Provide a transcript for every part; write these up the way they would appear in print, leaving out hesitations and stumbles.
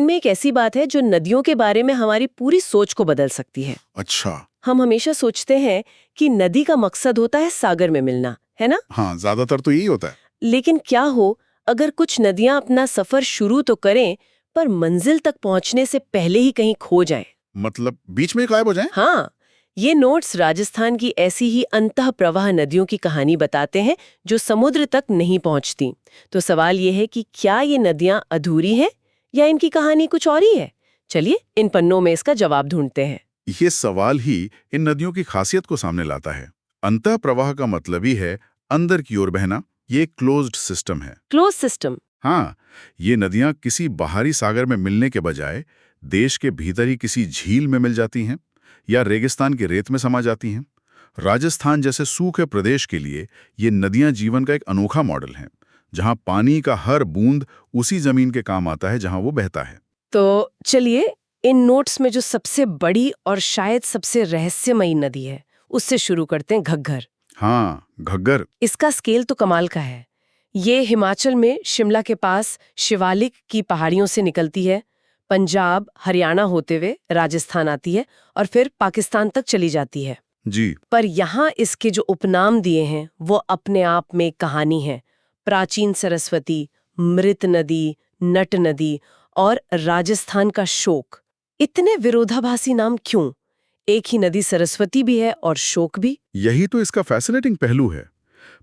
इनमें एक ऐसी बात है जो नदियों के बारे में हमारी पूरी सोच को बदल सकती है। अच्छा। हम हमेशा सोचते हैं कि नदी का मकसद होता है सागर में मिलना, है ना? हाँ, ज्यादातर तो यही होता है। लेकिन क्या हो अगर कुछ नदियां अपना सफर शुरू तो करें पर मंजिल तक पहुंचने से पहले ही कहीं खो जाएं? मतलब बीच में गायब हो जाए? हाँ, ये नोट्स राजस्थान की ऐसी ही अंतः प्रवाह नदियों की कहानी बताते हैं जो समुद्र तक नहीं पहुंचती। तो सवाल ये है कि क्या ये नदियां अधूरी हैं या इनकी कहानी कुछ और ही है? चलिए इन पन्नों में इसका जवाब ढूंढते हैं। ये सवाल ही इन नदियों की खासियत को सामने लाता है। अंतः प्रवाह का मतलब ही है अंदर की ओर बहना। ये एक क्लोज्ड सिस्टम है। Close system. हाँ, ये नदियां किसी बाहरी सागर में मिलने के बजाय देश के भीतर ही किसी झील में मिल जाती हैं या रेगिस्तान की रेत में समा जाती हैं। राजस्थान जैसे सूखे प्रदेश के लिए ये नदियां जीवन का एक अनोखा मॉडल हैं, जहां पानी का हर बूंद उसी जमीन के काम आता है जहां वो बहता है। तो चलिए इन नोट्स में जो सबसे बड़ी और शायद सबसे रहस्यमयी नदी है उससे शुरू करते हैं, घग्गर। हाँ, घग्गर। इसका स्केल तो कमाल का है। ये हिमाचल में शिमला के पास शिवालिक की पहाड़ियों से निकलती है, पंजाब हरियाणा होते हुए राजस्थान आती है और फिर पाकिस्तान तक चली जाती है। जी। पर यहाँ इसके जो उपनाम दिए हैं वो अपने आप में एक कहानी है। प्राचीन सरस्वती, मृत नदी, नट नदी और राजस्थान का शोक। इतने विरोधाभासी नाम क्यों? एक ही नदी सरस्वती भी है और शोक भी। यही तो इसका फैसिनेटिंग पहलू है।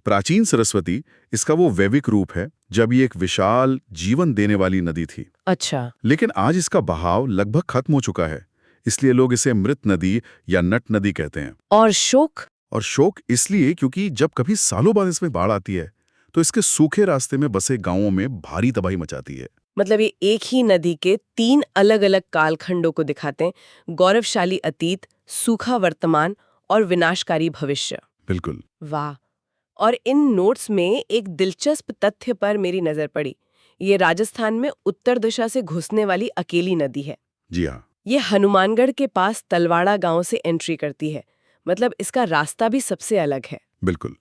प्राचीन सरस्वती इसका वो वैविक रूप है जब ये एक विशाल जीवन देने वाली नदी थी। अच्छा। लेकिन आज इसका बहाव लगभग खत्म हो चुका है, इसलिए लोग इसे मृत नदी या नट नदी कहते हैं। और शोक? और शोक इसलिए क्योंकि जब कभी सालों बाद इसमें बाढ़ आती है तो इसके सूखे रास्ते में बसे गांवों में भारी तबाही मचाती है। मतलब ये एक ही नदी के 3 अलग-अलग कालखंडों को दिखाते हैं, गौरवशाली अतीत, सूखा वर्तमान और विनाशकारी भविष्य। बिल्कुल। वाह। और इन नोट्स में एक दिलचस्प तथ्य पर मेरी नजर पड़ी। ये राजस्थान में उत्तर दिशा से घुसने वाली अकेली नदी है। जी हाँ। ये हनुमानगढ़ के पास तलवाड़ा गांव से एंट्री करती है। मतलब इसका रास्ता भी सबसे अलग है। बिल्कुल।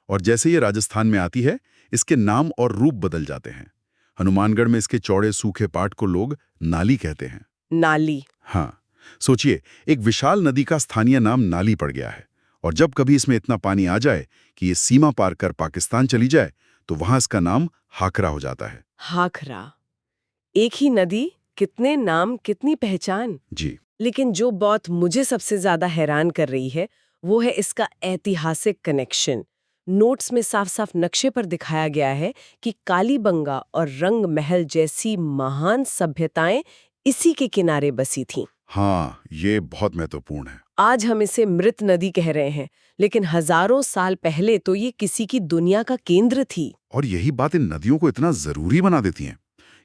और जैसे ये राजस्थान में आती है, इसके नाम और रूप बदल जाते हैं। हनुमानगढ़ में इसके चौड़े सूखे पाट को लोग नाली कहते हैं। नाली। हाँ, सोचिए, एक विशाल नदी का स्थानीय नाम नाली पड़ गया है। और जब कभी इसमें इतना पानी आ जाए कि ये सीमा पार कर पाकिस्तान चली जाए तो वहां इसका नाम हाकरा हो जाता है। हाखरा। एक ही नदी, कितने नाम, कितनी पहचान। जी। लेकिन जो बात मुझे सबसे ज्यादा हैरान कर रही है वो है इसका ऐतिहासिक कनेक्शन। नोट्स में साफ साफ नक्शे पर दिखाया गया है कि कालीबंगा और रंग महल जैसी महान सभ्यताएं इसी के किनारे बसी थीं। हाँ, ये बहुत महत्वपूर्ण है। आज हम इसे मृत नदी कह रहे हैं, लेकिन हजारों साल पहले तो ये किसी की दुनिया का केंद्र थी। और यही बात इन नदियों को इतना जरूरी बना देती है।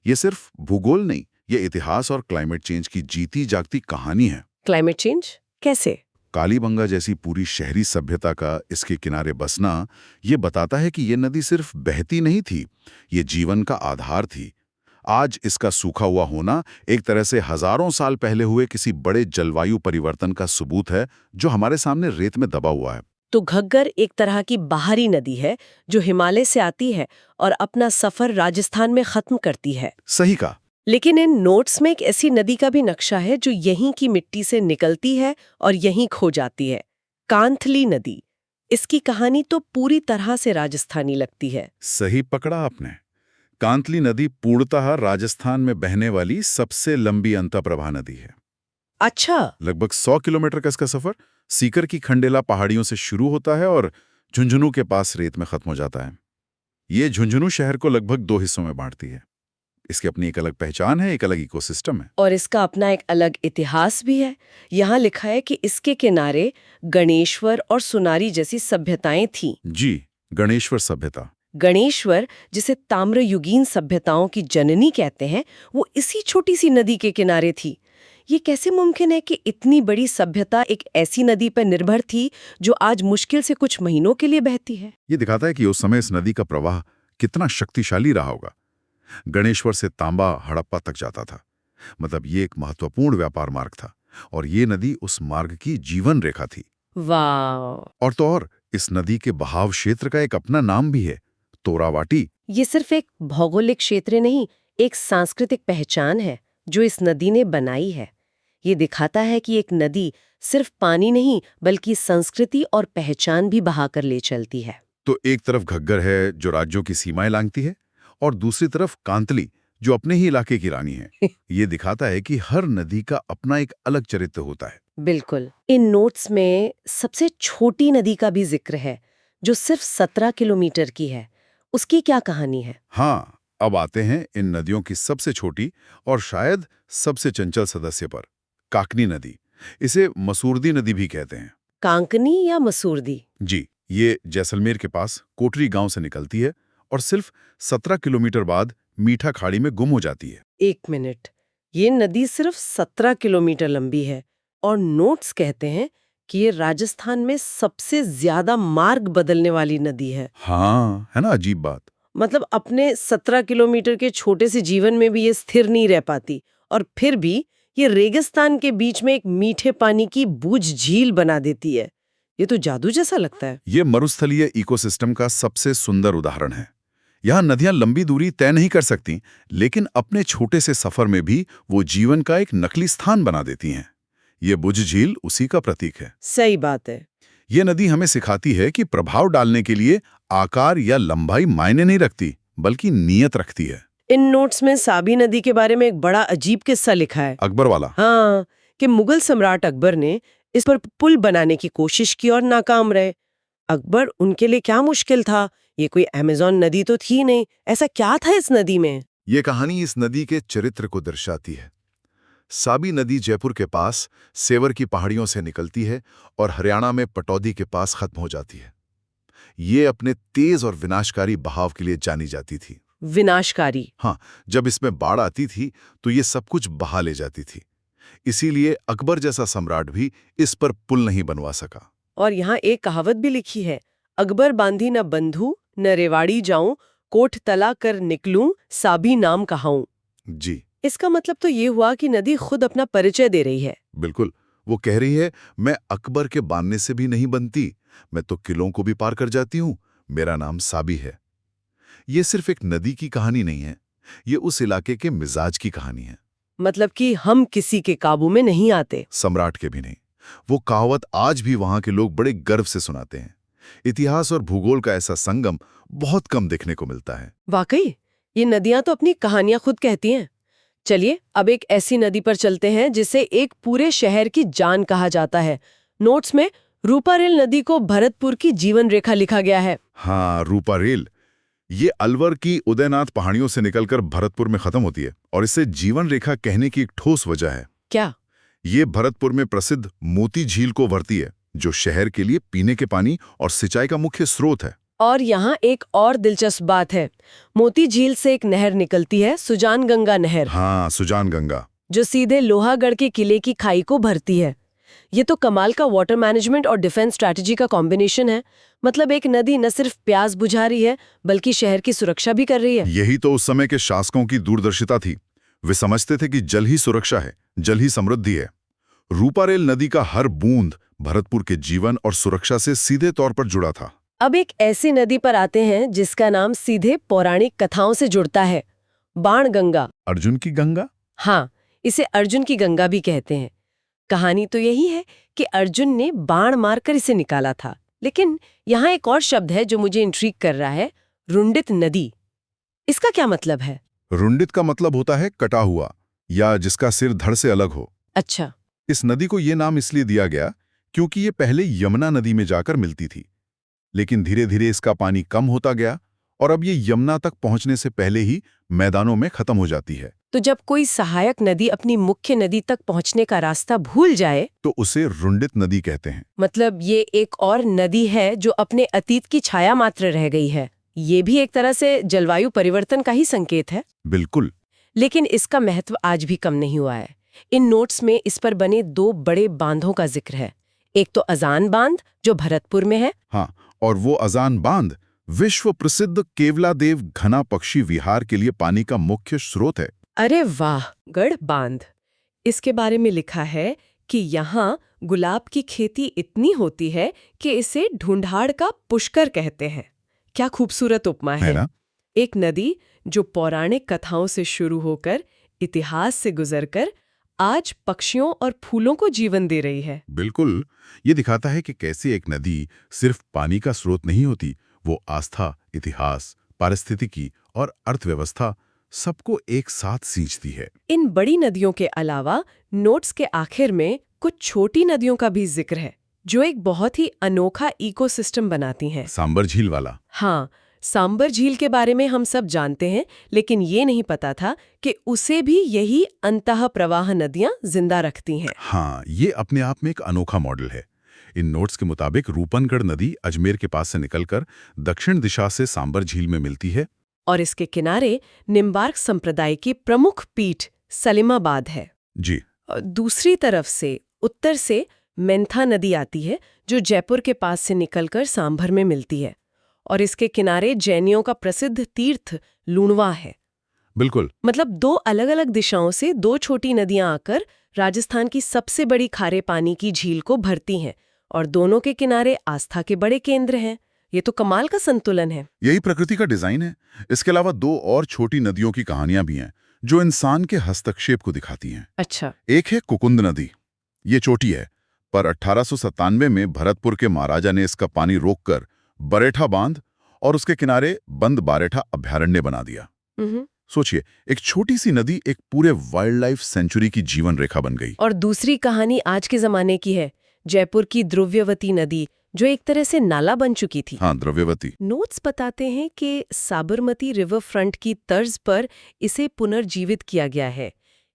ये सिर्फ भूगोल नहीं, ये इतिहास और क्लाइमेट चेंज की जीती जागती कहानी है। क्लाइमेट चेंज कैसे? कालीबंगा जैसी पूरी शहरी सभ्यता का इसके किनारे बसना ये बताता है कि ये नदी सिर्फ बहती नहीं थी, ये जीवन का आधार थी। आज इसका सूखा हुआ होना एक तरह से हजारों साल पहले हुए किसी बड़े जलवायु परिवर्तन का सबूत है जो हमारे सामने रेत में दबा हुआ है। तो घग्गर एक तरह की बाहरी नदी है जो हिमालय से आती है और अपना सफर राजस्थान में खत्म करती है। सही कहा। लेकिन इन नोट्स में एक ऐसी नदी का भी नक्शा है जो यहीं की मिट्टी से निकलती है और यहीं खो जाती है। कांथली नदी। इसकी कहानी तो पूरी तरह से राजस्थानी लगती है। सही पकड़ा आपने। कांतली नदी पूर्णतः राजस्थान में बहने वाली सबसे लंबी अंतःप्रवाह नदी है। अच्छा। लगभग 100 किलोमीटर का इसका सफर सीकर की खंडेला पहाड़ियों से शुरू होता है और झुंझुनू के पास रेत में खत्म हो जाता है। ये झुंझुनू शहर को लगभग 2 हिस्सों में बांटती है। इसकी अपनी एक अलग पहचान है, एक अलग इकोसिस्टम है। और इसका अपना एक अलग इतिहास भी है। यहाँ लिखा है कि इसके किनारे गणेश्वर और सुनारी जैसी सभ्यताएं थीं। जी, गणेश्वर सभ्यता। गणेश्वर, जिसे ताम्रयुगीन सभ्यताओं की जननी कहते हैं, वो इसी छोटी सी नदी के किनारे थी। ये कैसे मुमकिन है कि इतनी बड़ी सभ्यता एक ऐसी नदी पर निर्भर थी जो आज मुश्किल से कुछ महीनों के लिए बहती है? ये दिखाता है कि उस समय इस नदी का प्रवाह कितना शक्तिशाली रहा होगा। गणेश्वर से तांबा हड़प्पा तक जाता था। मतलब ये एक महत्वपूर्ण व्यापार मार्ग था और ये नदी उस मार्ग की जीवन रेखा थी। वाह। और तो और इस नदी के बहाव क्षेत्र का एक अपना नाम भी है, तोरावाटी। ये सिर्फ एक भौगोलिक क्षेत्र नहीं, एक सांस्कृतिक पहचान है। जो इस नदी ने बनाई है। ये दिखाता है कि एक नदी सिर्फ पानी नहीं बल्कि संस्कृति और पहचान भी बहाकर ले चलती है। तो एक तरफ घग्गर है जो राज्यों की सीमाएं लांघती है, और दूसरी तरफ कांतली जो अपने ही इलाके की रानी है। ये दिखाता है कि हर नदी का अपना एक अलग चरित्र होता है। बिल्कुल। इन नोट्स में सबसे छोटी नदी का भी जिक्र है, जो सिर्फ 17 किलोमीटर की है। उसकी क्या कहानी है? हाँ, अब आते हैं इन नदियों की सबसे छोटी और शायद सबसे चंचल सदस्य पर, काकनी नदी। इसे मसूरदी नदी भी कहते हैं। कांकनी या मसूरदी? जी, ये जैसलमेर के पास कोटरी गांव से निकलती है और सिर्फ 17 किलोमीटर बाद मीठा खाड़ी में गुम हो जाती है। 1 मिनट, ये नदी सिर्फ 17 किलोमीटर लंबी है और नोट्स कहते हैं कि ये राजस्थान में सबसे ज्यादा मार्ग बदलने वाली नदी है। हाँ, है ना अजीब बात। मतलब अपने 17 किलोमीटर के छोटे से जीवन में भी ये स्थिर नहीं रह पाती, और फिर भी ये रेगिस्तान के बीच में एक मीठे पानी की बूझ झील बना देती है। ये तो जादू जैसा लगता है। ये मरुस्थलीय इकोसिस्टम का सबसे सुंदर उदाहरण है। यहाँ नदियां लंबी दूरी तय नहीं कर सकती, लेकिन अपने छोटे से सफर में भी वो जीवन का एक नकली स्थान बना देती हैं। ये बुझ झील उसी का प्रतीक है। सही बात है। ये नदी हमें सिखाती है कि प्रभाव डालने के लिए आकार या लंबाई मायने नहीं रखती, बल्कि नीयत रखती है। इन नोट्स में साबी नदी के बारे में एक बड़ा अजीब किस्सा लिखा है। अकबर वाला? हाँ, कि मुगल सम्राट अकबर ने इस पर पुल बनाने की कोशिश की और नाकाम रहे। अकबर उनके लिए क्या मुश्किल था? ये कोई अमेज़न नदी तो थी नहीं। ऐसा क्या था इस नदी में? ये कहानी इस नदी के चरित्र को दर्शाती है। साबी नदी जयपुर के पास सेवर की पहाड़ियों से निकलती है और हरियाणा में पटौदी के पास खत्म हो जाती है। ये अपने तेज और विनाशकारी बहाव के लिए जानी जाती थी। विनाशकारी? हाँ, जब इसमें बाढ़ आती थी तो ये सब कुछ बहा ले जाती थी। इसीलिए अकबर जैसा सम्राट भी इस पर पुल नहीं बनवा सका। और यहाँ एक कहावत भी लिखी है, अकबर बांधी न बंधु न रेवाड़ी जाऊं, कोठ तला कर निकलूं, साबी नाम कहाऊं। जी, इसका मतलब तो ये हुआ कि नदी खुद अपना परिचय दे रही है। बिल्कुल। वो कह रही है, मैं अकबर के बांधने से भी नहीं बनती, मैं तो किलों को भी पार कर जाती हूँ, मेरा नाम साबी है। ये सिर्फ एक नदी की कहानी नहीं है, ये उस इलाके के मिजाज की कहानी है। मतलब कि हम किसी के काबू में नहीं आते। सम्राट के भी नहीं। वो कहावत आज भी वहां के लोग बड़े गर्व से सुनाते हैं। इतिहास और भूगोल का ऐसा संगम बहुत कम देखने को मिलता है। वाकई, ये नदियां तो अपनी कहानियां खुद कहती हैं। चलिए अब एक ऐसी नदी पर चलते हैं जिसे एक पूरे शहर की जान कहा जाता है। नोट्स में रूपारेल नदी को भरतपुर की जीवन रेखा लिखा गया है। हाँ, रूपारेल। ये अलवर की उदयनाथ पहाड़ियों से निकलकर भरतपुर में खत्म होती है, और इसे जीवन रेखा कहने की एक ठोस वजह है। क्या? ये भरतपुर में प्रसिद्ध मोती झील को भरती है, जो शहर के लिए पीने के पानी और सिंचाई का मुख्य स्रोत है। और यहाँ एक और दिलचस्प बात है, मोती झील से एक नहर निकलती है, सुजान गंगा नहर। हाँ, सुजान गंगा। जो सीधे लोहागढ़ के किले की खाई को भरती है। ये तो कमाल का वाटर मैनेजमेंट और डिफेंस स्ट्रैटेजी का कॉम्बिनेशन है। मतलब एक नदी न सिर्फ प्यास बुझा रही है, बल्कि शहर की सुरक्षा भी कर रही है। यही तो उस समय के शासकों की दूरदर्शिता थी। वे समझते थे कि जल ही सुरक्षा है, जल ही समृद्धि है। रूपारेल नदी का हर बूंद भरतपुर के जीवन और सुरक्षा से सीधे तौर पर जुड़ा था। अब एक ऐसी नदी पर आते हैं जिसका नाम सीधे पौराणिक कथाओं से जुड़ता है, बाणगंगा। अर्जुन की गंगा? हाँ, इसे अर्जुन की गंगा भी कहते हैं। कहानी तो यही है कि अर्जुन ने बाण मारकर इसे निकाला था। लेकिन यहाँ एक और शब्द है जो मुझे इंट्रिग कर रहा है, रुंडित नदी। इसका क्या मतलब है? रुंडित का मतलब होता है कटा हुआ, या जिसका सिर धड़ से अलग हो। अच्छा। इस नदी को ये नाम इसलिए दिया गया क्योंकि ये पहले यमुना नदी में जाकर मिलती थी, लेकिन धीरे धीरे इसका पानी कम होता गया और अब ये यमुना तक पहुंचने से पहले ही मैदानों में खत्म हो जाती है। तो जब कोई सहायक नदी अपनी मुख्य नदी तक पहुंचने का रास्ता भूल जाए तो उसे रुंडित नदी कहते हैं। मतलब ये एक और नदी है जो अपने अतीत की छाया मात्र रह गई है। ये भी एक तरह से जलवायु परिवर्तन का ही संकेत है। बिल्कुल। लेकिन इसका महत्व आज भी कम नहीं हुआ है। इन नोट्स में इस पर बने 2 बड़े बांधों का जिक्र है। एक तो अजान बांध जो भरतपुर में है। हाँ, और वो अजान बांध विश्व प्रसिद्ध केवलादेव घना पक्षी विहार के लिए पानी का मुख्य स्रोत है। अरे वाह, गढ़ बांध। इसके बारे में लिखा है कि यहाँ गुलाब की खेती इतनी होती है कि इसे ढूंढाड़ का पुष्कर कहते हैं। क्या खूबसूरत उपमा है ना? एक नदी जो पौराणिक कथाओं से शुरू होकर इतिहास से गुजरकर आज पक्षियों और फूलों को जीवन दे रही है। बिल्कुल, ये दिखाता है कि कैसे एक नदी सिर्फ पानी का स्रोत नहीं होती, वो आस्था, इतिहास, पारिस्थितिकी और अर्थव्यवस्था सबको एक साथ सींचती है। इन बड़ी नदियों के अलावा नोट्स के आखिर में कुछ छोटी नदियों का भी जिक्र है, जो एक बहुत ही अनोखा इकोसिस्टम बनाती हैं। सांबर झील वाला। हाँ, सांबर झील के बारे में हम सब जानते हैं, लेकिन ये नहीं पता था कि उसे भी यही अंतः प्रवाह नदियां जिंदा रखती हैं। हाँ, ये अपने आप में एक अनोखा मॉडल है। इन नोट्स के मुताबिक रूपनगढ़ नदी अजमेर के पास से निकलकर दक्षिण दिशा से सांबर झील में मिलती है और इसके किनारे निम्बार्क संप्रदाय की प्रमुख पीठ सलीमाबाद है। जी। और दूसरी तरफ से उत्तर से मेंथा नदी आती है, जो जयपुर के पास से निकलकर सांभर में मिलती है, और इसके किनारे जैनियों का प्रसिद्ध तीर्थ लूणवा है। बिल्कुल। मतलब दो अलग-अलग दिशाओं से दो छोटी नदियां आकर राजस्थान की सबसे बड़ी खारे पानी की झील को भरती हैं, और दोनों के किनारे आस्था के बड़े केंद्र हैं। ये तो कमाल का संतुलन है। यही प्रकृति का डिजाइन है। इसके अलावा दो और छोटी नदियों की कहानियां भी हैं, जो इंसान के हस्तक्षेप को दिखाती हैं। अच्छा। एक है कुकुंद नदी। ये छोटी है, पर 1897 में भरतपुर के महाराजा ने इसका पानी रोककर बरेठा बांध और उसके किनारे बंद बारेठा अभयारण्य बना दिया। सोचिए, एक छोटी सी नदी एक पूरे वाइल्ड लाइफ सेंचुरी की जीवन रेखा बन गई। और दूसरी कहानी आज के जमाने की है, जयपुर की द्रव्यवती नदी, जो एक तरह से नाला बन चुकी थी। हाँ, द्रव्यवती। नोट्स बताते हैं कि साबरमती रिवर फ्रंट की तर्ज पर इसे पुनर्जीवित किया गया है।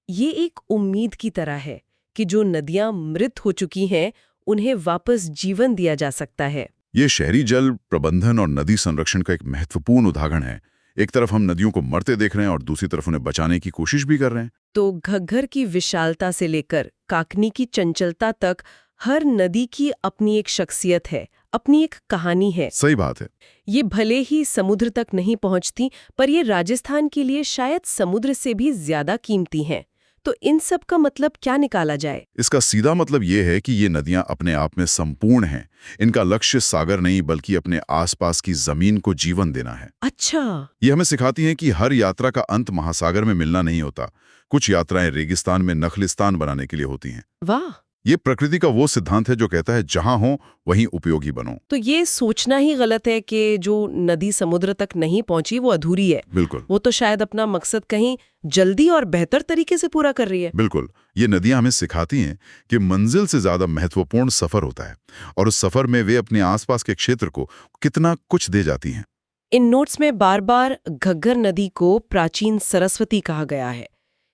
ये एक उम्मीद की तरह है कि जो नदियां मृत हो चुकी हैं, उन्हें वापस जीवन दिया जा सकता है। ये शहरी जल प्रबंधन और नदी संरक्षण का एक महत्वपूर्ण उदाहरण है। एक तरफ हम नदियों को मरते देख रहे हैं और दूसरी तरफ उन्हें बचाने की कोशिश भी कर रहे हैं। तो घग्गर की विशालता से लेकर काकनी की चंचलता तक हर नदी की अपनी एक शख्सियत है, अपनी एक कहानी है। सही बात है। ये भले ही समुद्र तक नहीं पहुंचती, पर ये राजस्थान के लिए शायद समुद्र से भी ज्यादा कीमती हैं। तो इन सब का मतलब क्या निकाला जाए? इसका सीधा मतलब ये है कि ये नदियां अपने आप में संपूर्ण हैं। इनका लक्ष्य सागर नहीं, बल्कि अपने आसपास की जमीन को जीवन देना है। अच्छा। ये हमें सिखाती हैं कि हर यात्रा का अंत महासागर में मिलना नहीं होता। कुछ यात्राएं रेगिस्तान में नखलिस्तान बनाने के लिए होती हैं। वाह। ये प्रकृति का वो सिद्धांत है जो कहता है जहां हो वहीं उपयोगी बनो। तो ये सोचना ही गलत है कि जो नदी समुद्र तक नहीं पहुंची वो अधूरी है। बिल्कुल। वो तो शायद अपना मकसद कहीं जल्दी और बेहतर तरीके से पूरा कर रही है। बिल्कुल। ये नदियां हमें सिखाती हैं कि मंजिल से ज्यादा महत्वपूर्ण सफर होता है, और उस सफर में वे अपने आसपास के क्षेत्र को कितना कुछ दे जाती हैं। इन नोट्स में बार बार घग्गर नदी को प्राचीन सरस्वती कहा गया है।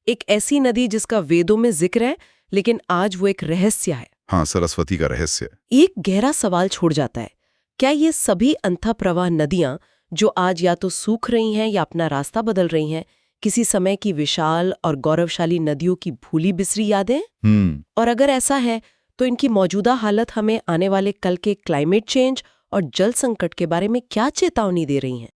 एक ऐसी नदी जिसका वेदों में जिक्र है, लेकिन आज वो एक रहस्य है। हाँ, सरस्वती का रहस्य। एक गहरा सवाल छोड़ जाता है, क्या ये सभी अंतःप्रवाह नदियां जो आज या तो सूख रही हैं या अपना रास्ता बदल रही हैं, किसी समय की विशाल और गौरवशाली नदियों की भूली बिसरी यादें? और अगर ऐसा है, तो इनकी मौजूदा हालत हमें आने वाले कल के क्लाइमेट चेंज और जल संकट के बारे में क्या चेतावनी दे रही हैं?